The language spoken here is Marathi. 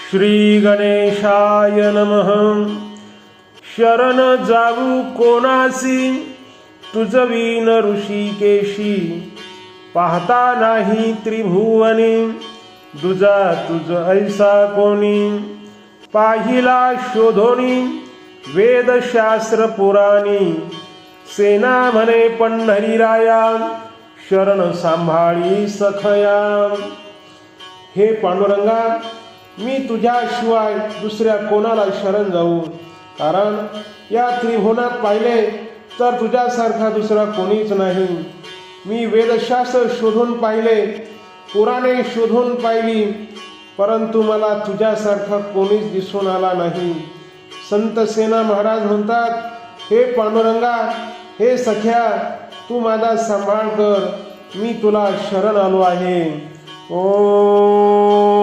श्री गणेशाय नमः. शरण जाऊ कोणासी तुझवीन ऋषिकेशी, पाहता नाही त्रिभुवनी दुजा तुझ ऐसा कोणी. पाहिला शोधोनी वेदशास्त्र पुराणी, सेना म्हणे पंढरीराया शरण सांभाळी सखया. हे पांडुरंगा, मी तुझ्याशिवाय दुसऱ्या कोणाला शरण जाऊ, कारण या त्रिभुवनात पाहिले तर तुझ्यासारखा दुसरा कोणीच नाही. मी वेदशास्त्र शोधून पाहिले, पुराणे शोधून पाहिली, परंतु मला तुझ्यासारखा कोणीच दिसून आला नाही. संत सेना महाराज म्हणतात, हे पांडुरंगा, हे सख्या, तू माझा सांभाळ कर, मी तुला शरण आलो आहे. ओम